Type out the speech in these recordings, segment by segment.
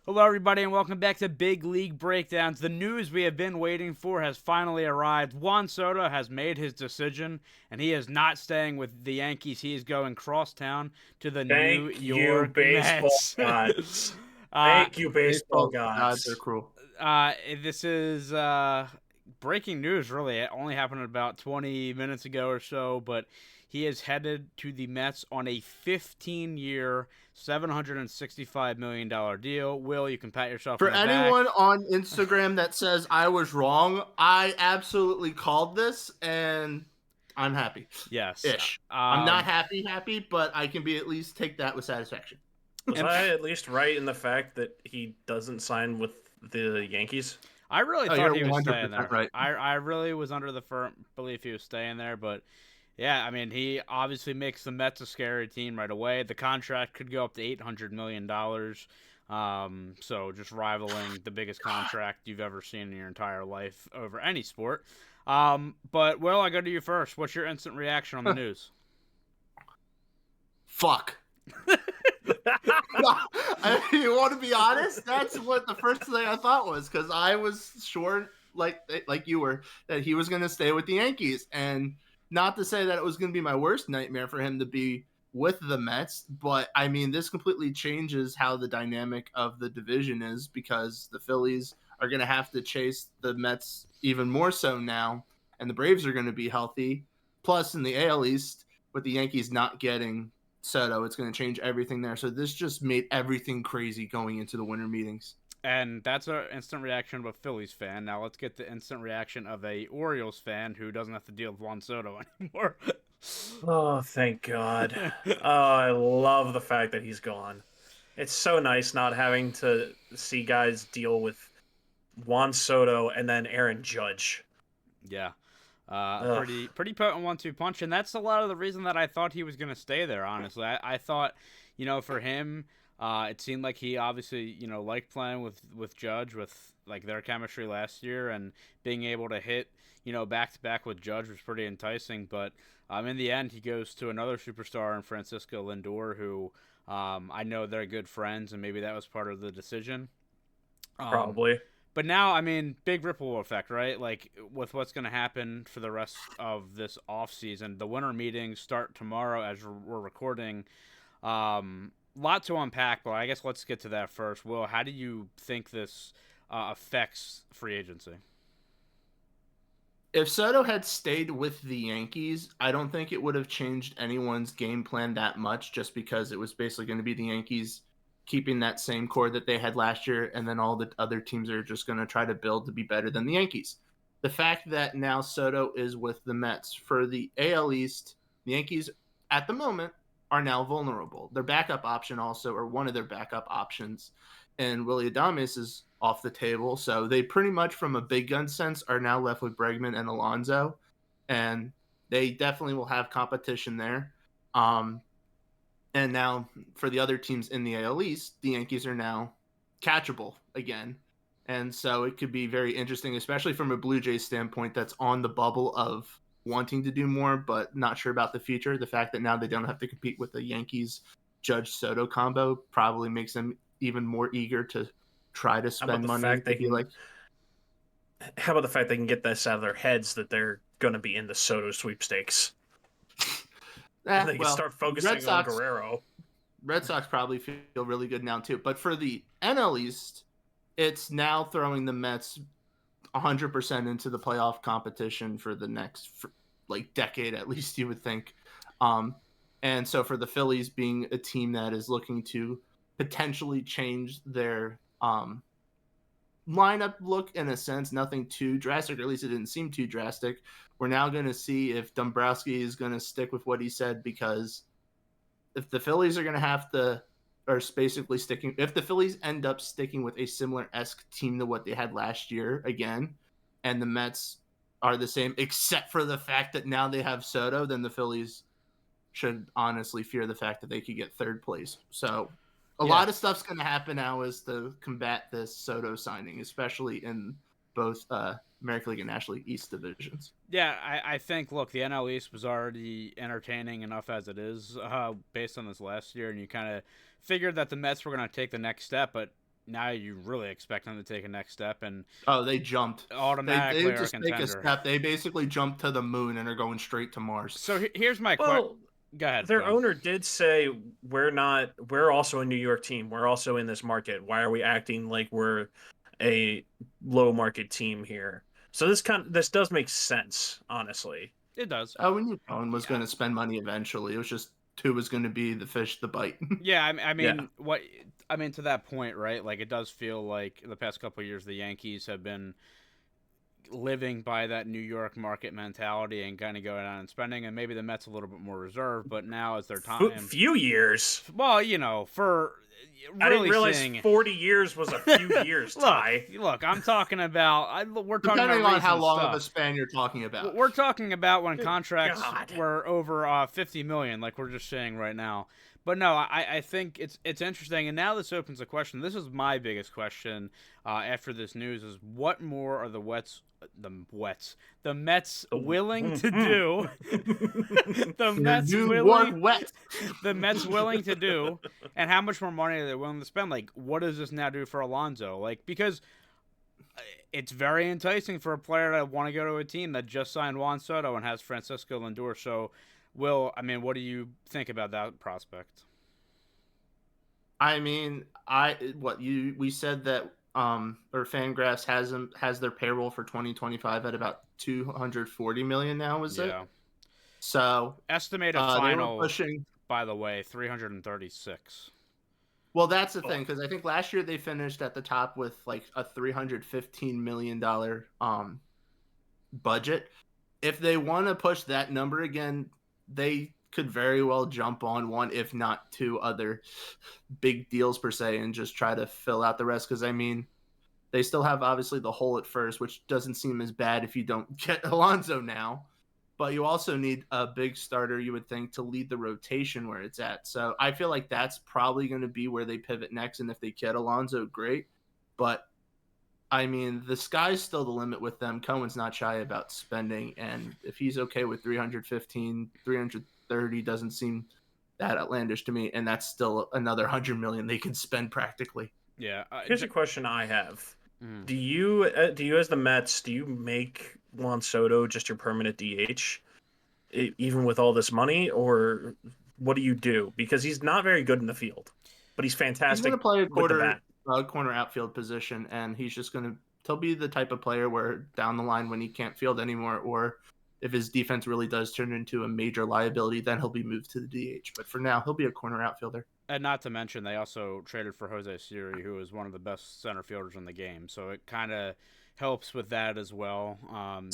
Hello, everybody, and welcome back to Big League Breakdowns. The news we have been waiting for has finally arrived. Juan Soto has made his decision, and he is not staying with the Yankees. He is going crosstown to the New Thank you, York baseball Mets. gods. uh, Thank you, baseball Baseball gods are gods. cruel. this is breaking news, really. It only happened about 20 minutes ago or so, but he is headed to the Mets on a 15-year, $765 million deal. Will, you can pat yourself For on the back. anyone on Instagram that says I was wrong, I absolutely called this and I'm happy. Yes. Ish. I'm not happy, but I can be at least take that with satisfaction. Was And I at least right in the fact that he doesn't sign with the Yankees? I really Oh, thought you're he was 100% staying there. right. I really was under the firm belief he was staying there, but yeah, I mean, he obviously makes the Mets a scary team right away. The contract could go up to $800 million. So just rivaling the biggest contract you've ever seen in your entire life over any sport. But Will, I go to you first. What's your instant reaction on the news? Fuck. You want to be honest? That's what the first thing I thought was, because I was sure, like you were, that he was going to stay with the Yankees, and not to say that it was going to be my worst nightmare for him to be with the Mets, but I mean, this completely changes how the dynamic of the division is, because the Phillies are going to have to chase the Mets even more so now, and the Braves are going to be healthy. Plus, in the AL East, with the Yankees not getting Soto, it's going to change everything there. So this just made everything crazy going into the winter meetings. And that's an instant reaction of a Phillies fan. Now let's get the instant reaction of a Orioles fan who doesn't have to deal with Juan Soto anymore. Oh, thank God. Oh, I love the fact that he's gone. It's so nice not having to see guys deal with Juan Soto and then Aaron Judge. Yeah. Ugh. Pretty potent 1-2 punch, and that's a lot of the reason that I thought he was going to stay there. Honestly, I thought, for him, it seemed like he obviously liked playing with Judge, with like their chemistry last year, and being able to hit back to back with Judge was pretty enticing. But in the end, he goes to another superstar in Francisco Lindor, who I know they're good friends, and maybe that was part of the decision. Um, Probably. but now, I mean, big ripple effect, right? Like with what's going to happen for the rest of this off season. The winter meetings start tomorrow as we're recording. Lot to unpack, but I guess let's get to that first. Will, how do you think this affects free agency? If Soto had stayed with the Yankees, I don't think it would have changed anyone's game plan that much, just because it was basically going to be the Yankees keeping that same core that they had last year, and then all the other teams are just going to try to build to be better than the Yankees. The fact that now Soto is with the Mets for the AL East, the Yankees at the moment are now vulnerable. Their backup option also, or one of their backup options, and Willie Adames is off the table. So they pretty much, from a big gun sense, are now left with Bregman and Alonso, and they definitely will have competition there. And now for the other teams in the AL East, the Yankees are now catchable again. And so it could be very interesting, especially from a Blue Jays standpoint that's on the bubble of wanting to do more, but not sure about the future. The fact that now they don't have to compete with the Yankees Judge Soto combo probably makes them even more eager to try to How about spend the money fact to they be can like, how about the fact they can get this out of their heads that they're gonna be in the Soto sweepstakes? And they can well, start Red focusing on Sox Guerrero. Red Sox probably feel really good now too. But for the NL East, it's now throwing the Mets 100% into the playoff competition for the next like decade at least, you would think. Um, and so for the Phillies being a team that is looking to potentially change their lineup look in a sense, nothing too drastic, or at least it didn't seem too drastic. We're now going to see if Dombrowski is going to stick with what he said, because if the Phillies are going to have to, or basically sticking, if the Phillies end up sticking with a similar esque team to what they had last year again, and the Mets are the same, except for the fact that now they have Soto, then the Phillies should honestly fear the fact that they could get third place. So a Yeah. lot of stuff's going to happen now is to combat this Soto signing, especially in both American League and National League East divisions. Yeah, I think, look, the NL East was already entertaining enough as it is based on this last year, and you kind of figured that the Mets were going to take the next step, but now you really expect them to take a next step and Oh, they jumped. They automatically didn't are a just take a contender. step. They basically jumped to the moon and are going straight to Mars. So here's my question. Well, Go ahead, their John. owner did say we're also a New York team. We're also in this market. Why are we acting like we're a low market team here? So this does make sense, honestly. It does. We knew Cohen was going to spend money eventually. It was just who was going to be the fish to bite. Yeah, I Yeah. mean, to that point, right? Like, it does feel like the past couple of years, the Yankees have been living by that New York market mentality and kind of going out and spending, and maybe the Mets a little bit more reserved. But now is their time. Few years. Well, for I didn't really realize seeing 40 years was a few years, Ty. look, I'm talking about. We're talking Depending about on how recent long stuff. of a span you're talking about. We're talking about when Good contracts God. were over 50 million, like we're just saying right now. But no, I think it's interesting, and now this opens a question. This is my biggest question after this news: is what more are the Mets willing to do? the Mets willing to do, and how much more money are they willing to spend? Like, what does this now do for Alonso? Like, because it's very enticing for a player to want to go to a team that just signed Juan Soto and has Francisco Lindor. So, what do you think about that prospect? I mean, we said that or Fangraphs has their payroll for 2025 at about 240 million now, was it? So estimated they final, were pushing. by the way, 336. Well, that's the thing, because I think last year they finished at the top with like a $315 million budget. If they want to push that number again, they could very well jump on one, if not two other big deals per se, and just try to fill out the rest. Because I mean, they still have obviously the hole at first, which doesn't seem as bad if you don't get Alonso now. But you also need a big starter, you would think, to lead the rotation where it's at. So I feel like that's probably going to be where they pivot next. And if they get Alonso, great. But I mean, the sky's still the limit with them. Cohen's not shy about spending. And if he's okay with 315, 330 doesn't seem that outlandish to me. And that's still another 100 million they can spend practically. Yeah. Here's a question I have. Mm. Do you as the Mets, do you make Juan Soto just your permanent DH, even with all this money, or what do you do? Because he's not very good in the field, but he's fantastic. He's going to play a corner outfield position, and he'll be the type of player where down the line when he can't field anymore, or if his defense really does turn into a major liability, then he'll be moved to the DH. But for now, he'll be a corner outfielder. And not to mention, they also traded for Jose Siri, who is one of the best center fielders in the game. So it kind of helps with that as well.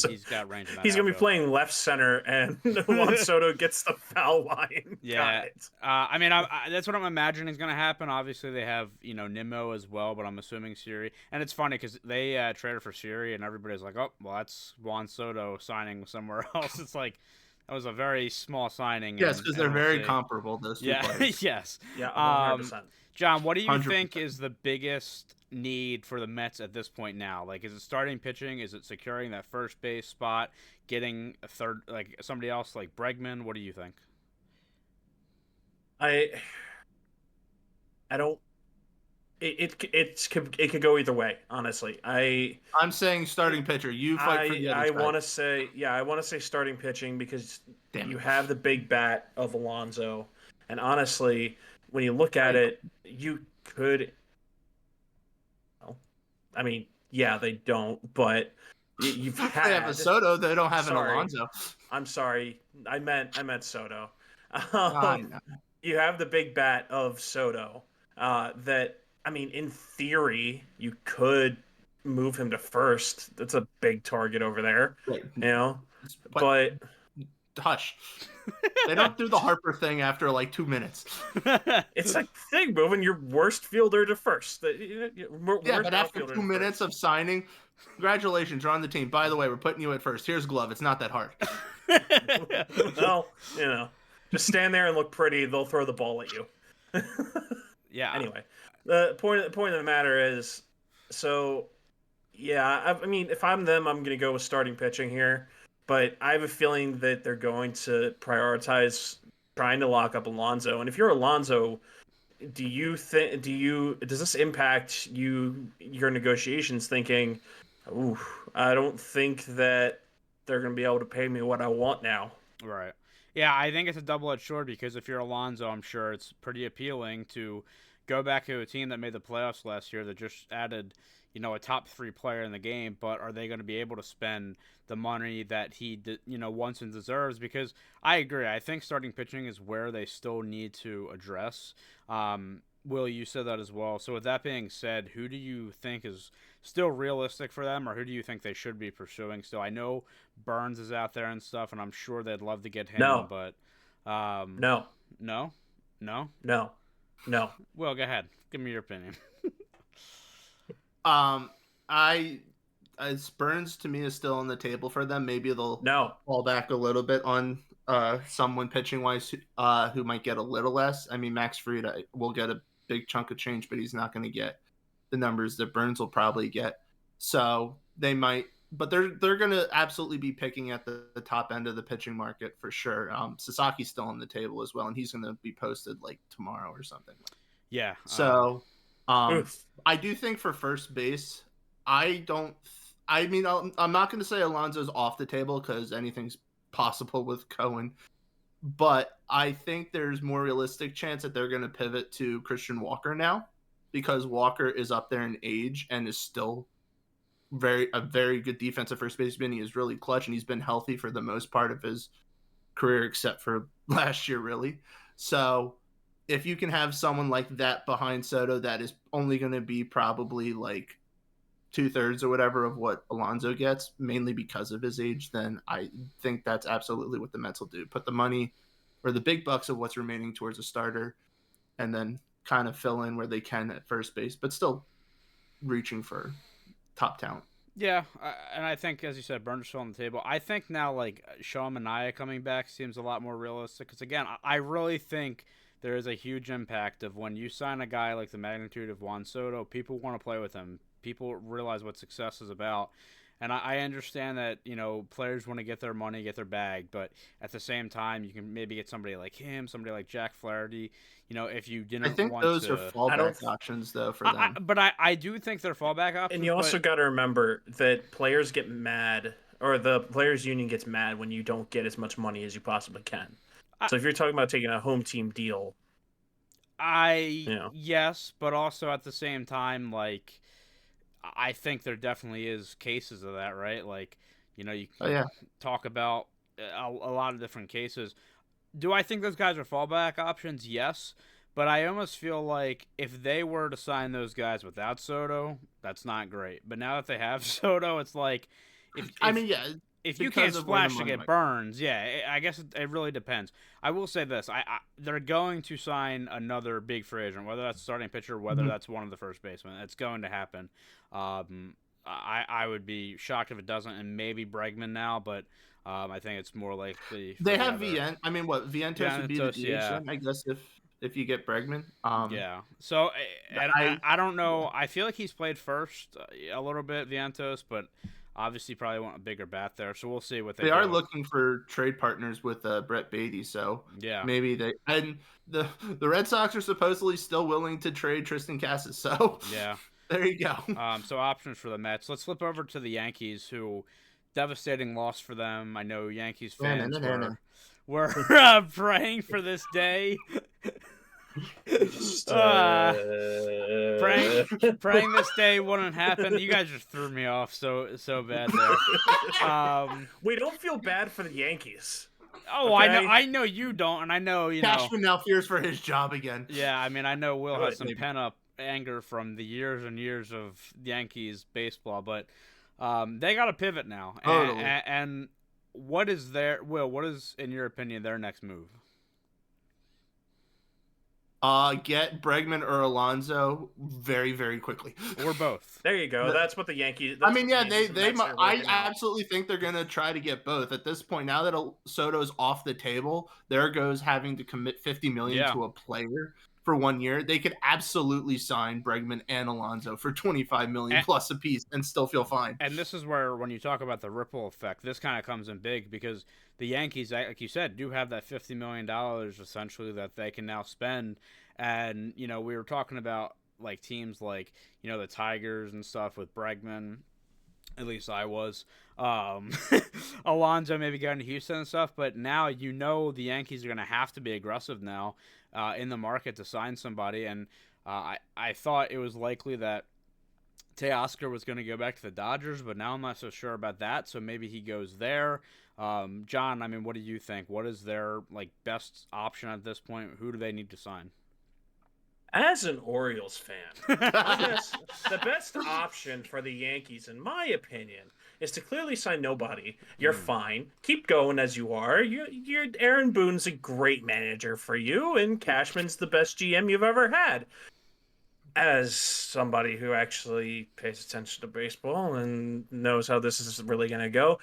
He's got range in that He's going to be playing left center, and Juan Soto gets the foul line. Yeah. That's what I'm imagining is going to happen. Obviously, they have, Nimmo as well, but I'm assuming Siri. And it's funny because they traded for Siri, and everybody's like, oh, well, that's Juan Soto signing somewhere else. It's like, that was a very small signing. Yes, because they're very comparable, those two players. Yes. Yeah, 100%. John, what do you 100%. think is the biggest need for the Mets at this point now? Like, is it starting pitching? Is it securing that first base spot? Getting a third, like somebody else like Bregman? What do you think? I don't. It could go either way. Honestly, I'm saying starting pitcher. You fight for the other I side. want to say starting pitching because you have the big bat of Alonso, and honestly, when you look at it, you could. Well, I mean, yeah, they don't, but you've had. They have a Soto. They don't have an Alonso. I'm sorry. I meant Soto. I know. You have the big bat of Soto. That, I mean, in theory, you could move him to first. That's a big target over there, But hush. They don't do the Harper thing after like 2 minutes. It's a thing, moving your worst fielder to first. But after 2 minutes of signing, congratulations, you're on the team. By the way, we're putting you at first. Here's glove. It's not that hard. Well, just stand there and look pretty. They'll throw the ball at you. Yeah. Anyway, the point of the matter is, I mean, if I'm them, I'm going to go with starting pitching here. But I have a feeling that they're going to prioritize trying to lock up Alonso. And if you're Alonso, does this impact your negotiations thinking, ooh, I don't think that they're going to be able to pay me what I want now? Right. Yeah, I think it's a double-edged sword because if you're Alonso, I'm sure it's pretty appealing to go back to a team that made the playoffs last year that just added, a top 3 player in the game, but are they going to be able to spend the money that he, wants and deserves? Because I agree. I think starting pitching is where they still need to address. Will, you said that as well. So with that being said, who do you think is still realistic for them, or who do you think they should be pursuing still? I know Burns is out there and stuff, and I'm sure they'd love to get him, No, but no, no, no. no, no. Well, go ahead. Give me your opinion. I as Burns to me is still on the table for them. Maybe they'll No. fall back a little bit on someone pitching wise who might get a little less. I mean, Max Fried will get a big chunk of change, but he's not going to get the numbers that Burns will probably get. So they might, but they're going to absolutely be picking at the top end of the pitching market for sure. Sasaki's still on the table as well, and he's going to be posted like tomorrow or something. Yeah. So I do think for first base, I'm not going to say Alonso's off the table because anything's possible with Cohen, but I think there's more realistic chance that they're going to pivot to Christian Walker now because Walker is up there in age and is still a very good defensive first baseman. He is really clutch and he's been healthy for the most part of his career except for last year, really. So if you can have someone like that behind Soto that is only going to be probably like 2/3 or whatever of what Alonso gets, mainly because of his age, then I think that's absolutely what the Mets will do. Put the money or the big bucks of what's remaining towards a starter and then kind of fill in where they can at first base, but still reaching for top talent. Yeah, and I think, as you said, Burns still on the table. I think now, like, Sean Manaea coming back seems a lot more realistic. Because, again, I really think there is a huge impact of when you sign a guy like the magnitude of Juan Soto, people want to play with him. People realize what success is about. And I understand that, players want to get their money, get their bag. But at the same time, you can maybe get somebody like him, somebody like Jack Flaherty. If you didn't I think want those to... are fallback options, though, for them. But I do think they're fallback options. And you also got to remember that players get mad, or the players' union gets mad when you don't get as much money as you possibly can. So if you're talking about taking a home team deal, yes, but also at the same time, like, I think there definitely is cases of that, right? Like, you can talk about a lot of different cases. Do I think those guys are fallback options? Yes. But I almost feel like if they were to sign those guys without Soto, that's not great. But now that they have Soto, it's like... If you can't splash to get Burns, I guess it really depends. I will say this: they're going to sign another big free agent, whether that's a starting pitcher, whether that's one of the first basemen. It's going to happen. I would be shocked if it doesn't, and maybe Bregman now, but I think it's more likely. They have Vientos would be the DH, I guess, if you get Bregman. So I don't know. I feel like he's played first a little bit, Vientos, but. Obviously, probably want a bigger bat there, so we'll see what they are looking for trade partners with Brett Beatty. So maybe they and the Red Sox are supposedly still willing to trade Tristan Casas. So there you go. So options for the Mets. Let's flip over to the Yankees, who devastating loss for them. I know Yankees fans were praying for this day. Praying this day wouldn't happen. You guys just threw me off so bad there. We don't feel bad for the Yankees. Oh, okay? I know you don't, and I know Cashman now fears for his job again. Yeah, I mean I know Will has some pent up anger from the years and years of Yankees baseball, but they got to pivot now. Totally. And what is in your opinion their next move? Get Bregman or Alonso very, very quickly. Or both. There you go. That's what the Yankees. I absolutely think they're gonna try to get both at this point. Now that Soto's off the table, there goes having to commit $50 million to a player for 1 year. They could absolutely sign Bregman and Alonso for $25 million plus a piece and still feel fine. And this is where, when you talk about the ripple effect, this kind of comes in big because the Yankees, like you said, do have that $50 million essentially that they can now spend. And we were talking about like teams like the Tigers and stuff with Bregman. At least I was. Um, Alonso maybe going to Houston and stuff, but now the Yankees are going to have to be aggressive now in the market to sign somebody. And I thought it was likely that Teoscar was going to go back to the Dodgers, but now I'm not so sure about that. So maybe he goes there. John, I mean, what do you think? What is their best option at this point? Who do they need to sign? As an Orioles fan, the best option for the Yankees, in my opinion, is to clearly sign nobody. You're fine. Keep going as you are. You're Aaron Boone's a great manager for you, and Cashman's the best GM you've ever had. As somebody who actually pays attention to baseball and knows how this is really going to go,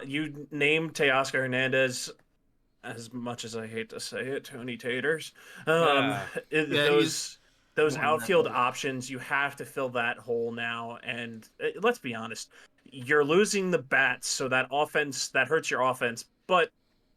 you named Teoscar Hernandez. As much as I hate to say it, Tony Taters. Those outfield options, you have to fill that hole now. And let's be honest, you're losing the bats, so that hurts your offense. But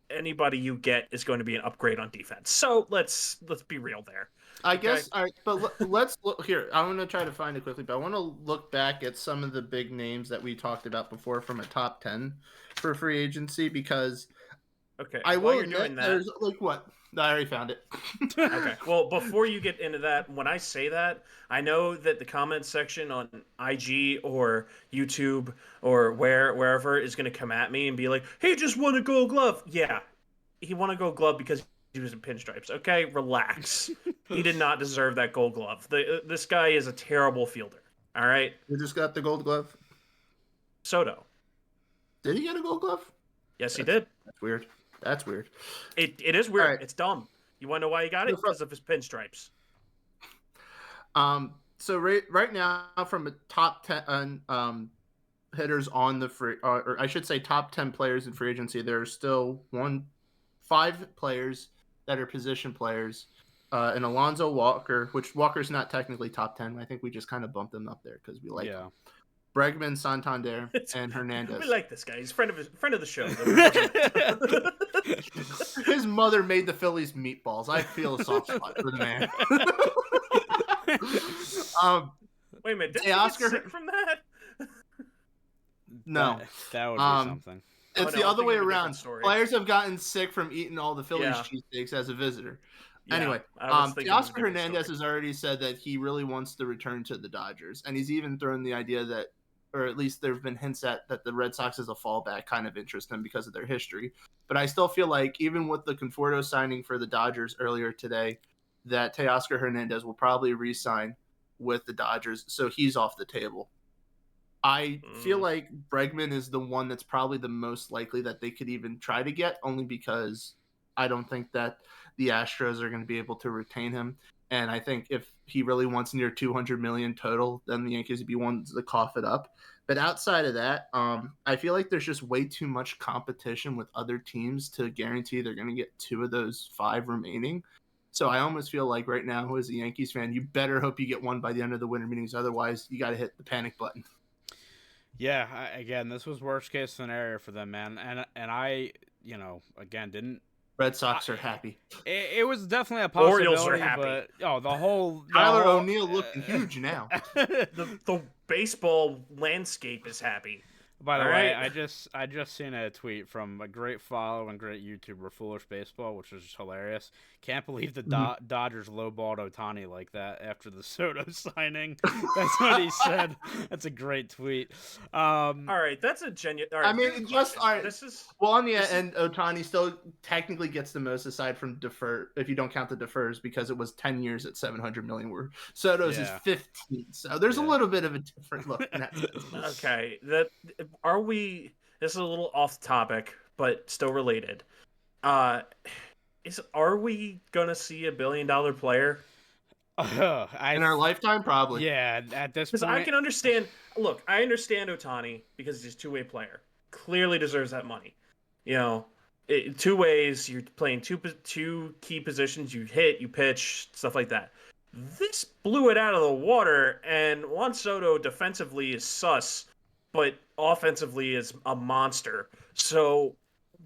anybody you get is going to be an upgrade on defense. So let's be real there. I guess. All right, but let's look here. I'm going to try to find it quickly, but I want to look back at some of the big names that we talked about before from a top 10 for free agency because. Okay. I will admit, there's what? I already found it. Okay. Well, before you get into that, when I say that, I know that the comment section on IG or YouTube or wherever is going to come at me and be like, "He just won a Gold Glove." Yeah, he won a Gold Glove because he was in pinstripes. Okay, relax. He did not deserve that Gold Glove. This guy is a terrible fielder. All right. Who just got the Gold Glove? Soto. Did he get a Gold Glove? Yes, he did. That's weird. That's weird. It is weird. Right. It's dumb. You want to know why he got it? Because of his pinstripes. So right now, from a top 10 hitters on the free, or I should say top 10 players in free agency, there are still 5 players that are position players. And Alonzo Walker, which Walker's not technically top 10. I think we just kind of bumped him up there because we like him. Bregman, Santander, and Hernandez. We like this guy. He's friend of the show. His mother made the Phillies meatballs. I feel a soft spot for the man. Wait a minute. Did he get sick from that? No. That would be something. It's the other way around. Players have gotten sick from eating all the Phillies cheesesteaks as a visitor. Yeah, anyway, Teoscar Hernandez has already said that he really wants to return to the Dodgers, and he's even thrown the idea that, or at least there have been hints at, that the Red Sox as a fallback kind of interest him because of their history. But I still feel like even with the Conforto signing for the Dodgers earlier today, that Teoscar Hernandez will probably re-sign with the Dodgers, so he's off the table. I feel like Bregman is the one that's probably the most likely that they could even try to get, only because I don't think that the Astros are going to be able to retain him. And I think if he really wants near $200 million total, then the Yankees would be ones to cough it up. But outside of that, I feel like there's just way too much competition with other teams to guarantee they're going to get 2 of those 5 remaining. So I almost feel like right now, as a Yankees fan, you better hope you get one by the end of the winter meetings. Otherwise, you got to hit the panic button. Yeah, again, this was worst case scenario for them, man. And I, again, didn't. Red Sox are happy. It was definitely a possibility. Orioles are happy. But the whole Tyler O'Neill looking huge now. The baseball landscape is happy. By the way, I just seen a tweet from a great follow and great YouTuber, Foolish Baseball, which was hilarious. Can't believe the Dodgers lowballed Ohtani like that after the Soto signing. That's what he said. That's a great tweet. All right, that's a genuine. Right, I mean, just all right. This is on the end. Ohtani still technically gets the most, aside from defer, if you don't count the defers, because it was 10 years at $700 million. Where Soto's is 15. So there's a little bit of a different look in that sense. Okay, this is a little off topic, but still related. Are we gonna see a $1 billion player in our lifetime? Probably. Yeah, at this point. Because I can understand. Look, I understand Ohtani because he's a two-way player. Clearly deserves that money. 2 ways. You're playing two key positions. You hit, you pitch, stuff like that. This blew it out of the water, and Juan Soto defensively is sus, but offensively is a monster. So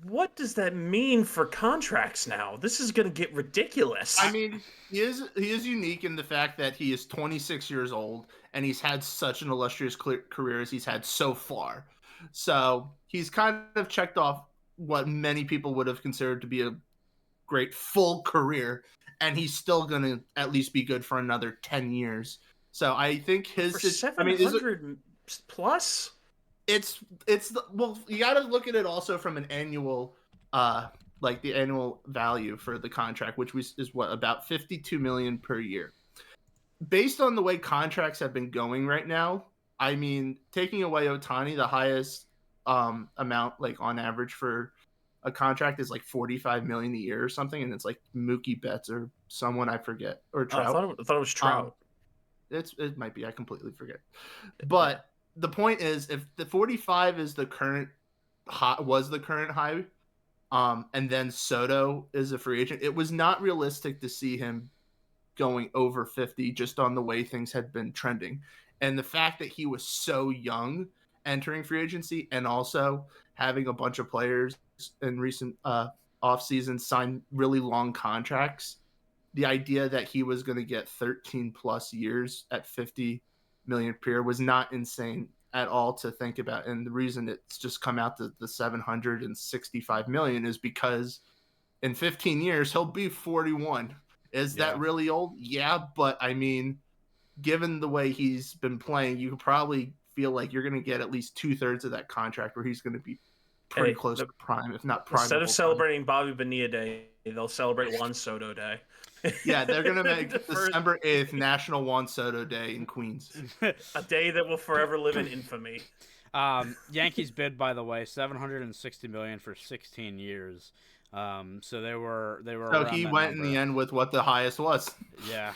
what does that mean for contracts now? This is going to get ridiculous. I mean, he is unique in the fact that he is 26 years old and he's had such an illustrious career as he's had so far. So he's kind of checked off what many people would have considered to be a great full career, and he's still going to at least be good for another 10 years. So I think his... For 700 plus? Well, you got to look at it also from an annual... like the annual value for the contract, which is what, about $52 million per year. Based on the way contracts have been going right now, I mean, taking away Ohtani, the highest amount, like on average for a contract is like $45 million a year or something, and it's like Mookie Betts or someone, I forget, or Trout. I thought it was Trout. It might be, I completely forget. But the point is, if the 45 is the current high, and then Soto is a free agent, it was not realistic to see him going over 50 just on the way things had been trending. And the fact that he was so young entering free agency, and also having a bunch of players in recent offseason sign really long contracts, the idea that he was going to get 13 plus years at 50 million per year was not insane at all to think about. And the reason it's just come out to the 765 million is because in 15 years he'll be 41. Is that really old? Yeah, but I mean, given the way he's been playing, you could probably feel like you're going to get at least 2/3 of that contract where he's going to be pretty close to prime, if not prime. Instead of celebrating Bobby Bonilla Day, they'll celebrate Juan Soto Day. Yeah, they're going to make December 8th National Juan Soto Day in Queens. A day that will forever live in infamy. Yankees bid, by the way, $760 million for 16 years. So they were. So he went in the end with what the highest was. Yeah.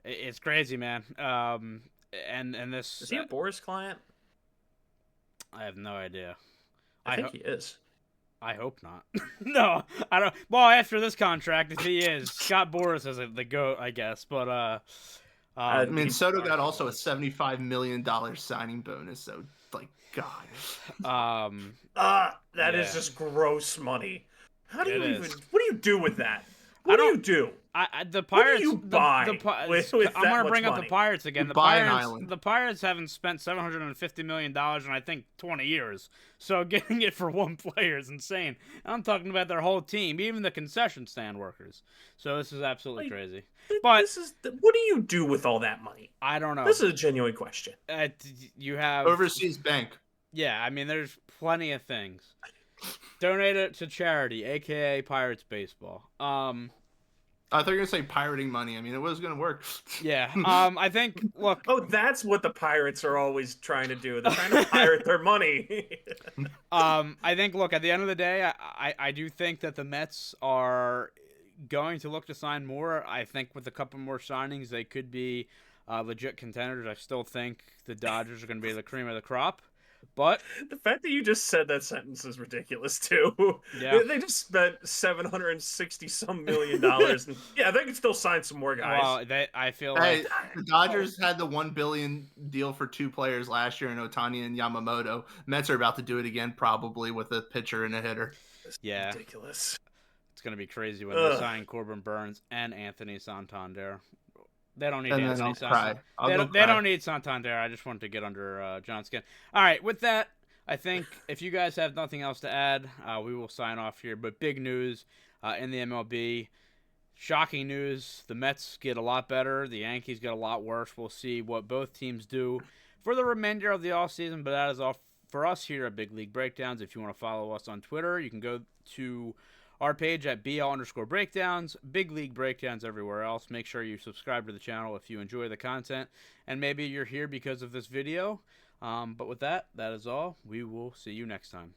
It's crazy, man. And this. Is he a Boris client? I have no idea. I think he is. I hope not. No, I don't. Well, after this contract, if he is, Scott Boras is the GOAT, I guess. But I mean, Soto got also a $75 million signing bonus. So, like, God. That is just gross money. How do you even? What do you do with that? What do you do? The Pirates. What do you buy with I'm going to bring up the Pirates again. The Pirates haven't spent $750 million in, I think, 20 years. So getting it for one player is insane. I'm talking about their whole team, even the concession stand workers. So this is absolutely crazy. But what do you do with all that money? I don't know. This is a genuine question. You have overseas bank. Yeah, I mean, there's plenty of things. Donate it to charity, aka Pirates baseball. I thought you were going to say pirating money. I mean, it was going to work. Yeah. I think, look. Oh, that's what the Pirates are always trying to do. They're trying to pirate their money. I think, look, at the end of the day, I do think that the Mets are going to look to sign more. I think with a couple more signings, they could be legit contenders. I still think the Dodgers are going to be the cream of the crop. But the fact that you just said that sentence is ridiculous too. Yeah. They just spent $760-some million, and yeah, they can still sign some more guys. Well, I feel like the Dodgers had the $1 billion deal for 2 players last year in Ohtani and Yamamoto. Mets are about to do it again, probably with a pitcher and a hitter. Yeah, ridiculous. It's gonna be crazy when they sign Corbin Burns and Anthony Santander. They don't need Anthony Santander. They don't need Santander. I just wanted to get under John's skin. All right, with that, I think if you guys have nothing else to add, we will sign off here. But big news in the MLB. Shocking news. The Mets get a lot better. The Yankees get a lot worse. We'll see what both teams do for the remainder of the offseason. But that is all for us here at Big League Breakdowns. If you want to follow us on Twitter, you can go to our page at BL_breakdowns, Big League Breakdowns everywhere else. Make sure you subscribe to the channel if you enjoy the content. And maybe you're here because of this video. But with that, that is all. We will see you next time.